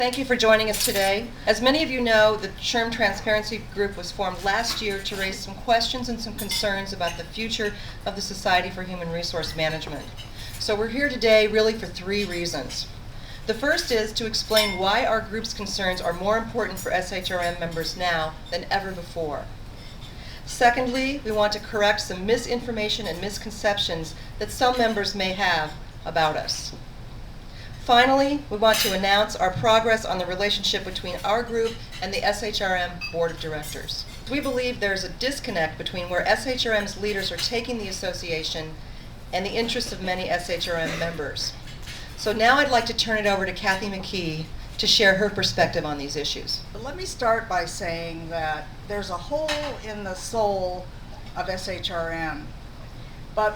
Thank you for joining us today. As many of you know, the SHRM Transparency Group was formed last year to raise some questions and some concerns about the future of the Society for Human Resource Management. So we're here today really for three reasons. The first is to explain why our group's concerns are more important for SHRM members now than ever before. Secondly, we want to correct some misinformation and misconceptions that some members may have about us. Finally, we want to announce our progress on the relationship between our group and the SHRM Board of Directors. We believe there is a disconnect between where SHRM's leaders are taking the association and the interests of many SHRM members. So now I'd like to turn it over to McKee to share her perspective on these issues. Let me start by saying that there's a hole in the soul of SHRM. But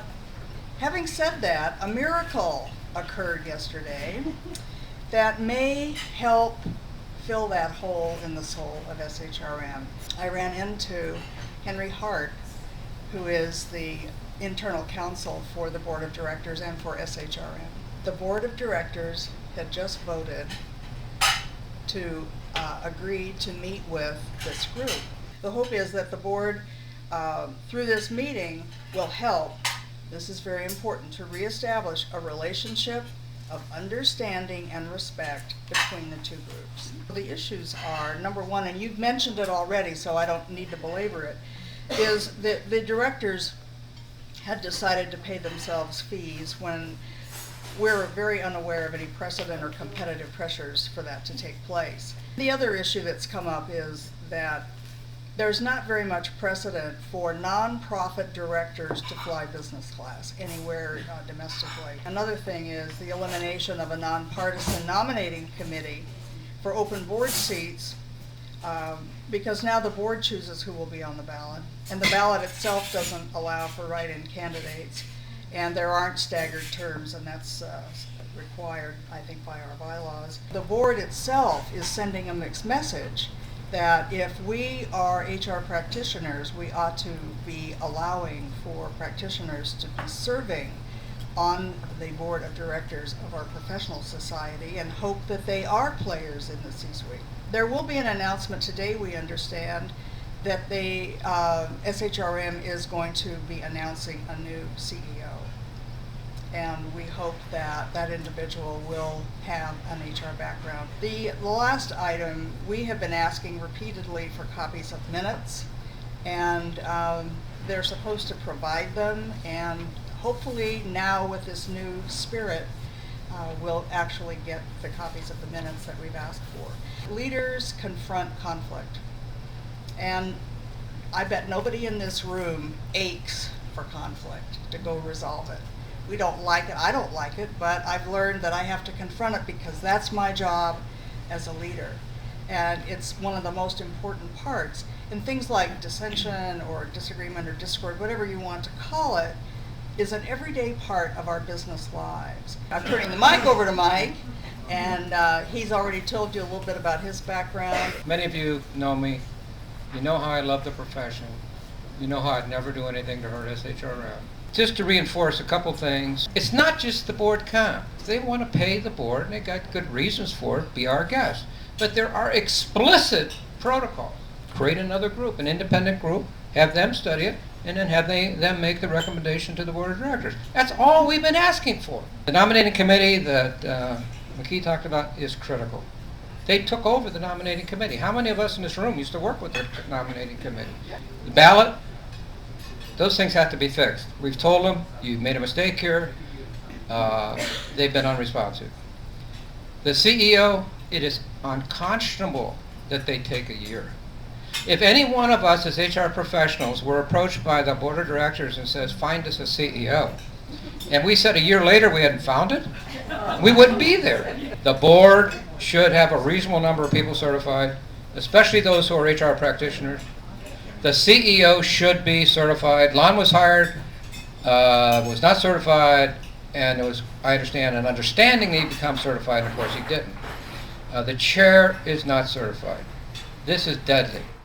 having said that, a miracle occurred yesterday that may help fill that hole in the soul of SHRM. I ran into Henry Hart, who is the internal counsel for the Board of Directors and for SHRM. The Board of Directors had just voted to agree to meet with this group. The hope is that the board, through this meeting, will help, this is very important, to reestablish a relationship of understanding and respect between the two groups. The issues are, number one, and you've mentioned it already, so I don't need to belabor it, is that the directors had decided to pay themselves fees when we're very unaware of any precedent or competitive pressures for that to take place. The other issue that's come up is that there's not very much precedent for nonprofit directors to fly business class anywhere domestically. Another thing is the elimination of a nonpartisan nominating committee for open board seats, because now the board chooses who will be on the ballot, and the ballot itself doesn't allow for write-in candidates, and there aren't staggered terms, and that's required, I think, by our bylaws. The board itself is sending a mixed message that if we are HR practitioners, we ought to be allowing for practitioners to be serving on the board of directors of our professional society, and hope that they are players in the C-suite. There will be an announcement today, we understand, that the SHRM is going to be announcing a new CEO. And we hope that that individual will have an HR background. The last item, we have been asking repeatedly for copies of minutes, and they're supposed to provide them, and hopefully now with this new spirit, we'll actually get the copies of the minutes that we've asked for. Leaders confront conflict, and I bet nobody in this room aches for conflict to go resolve it. We don't like it, I don't like it, but I've learned that I have to confront it because that's my job as a leader. And it's one of the most important parts. And things like dissension or disagreement or discord, whatever you want to call it, is an everyday part of our business lives. I'm turning the mic over to Mike, and he's already told you a little bit about his background. Many of you know me. You know how I love the profession. You know how I'd never do anything to hurt SHRM. Just to reinforce a couple things, it's not just the board comp. If they want to pay the board, and they got good reasons for it, be our guest. But there are explicit protocols. Create another group, an independent group, have them study it, and then have them make the recommendation to the board of directors. That's all we've been asking for. The nominating committee that McKee talked about is critical. They took over the nominating committee. How many of us in this room used to work with the nominating committee? The ballot, those things have to be fixed. We've told them, you made a mistake here. They've been unresponsive. The CEO, it is unconscionable that they take a year. If any one of us as HR professionals were approached by the board of directors and says, find us a CEO, and we said a year later we hadn't found it, we wouldn't be there. The board should have a reasonable number of people certified, especially those who are HR practitioners. The CEO should be certified. Lon was hired, was not certified, and it was, I understand, an understanding that he become certified, and of course he didn't. The chair is not certified. This is deadly.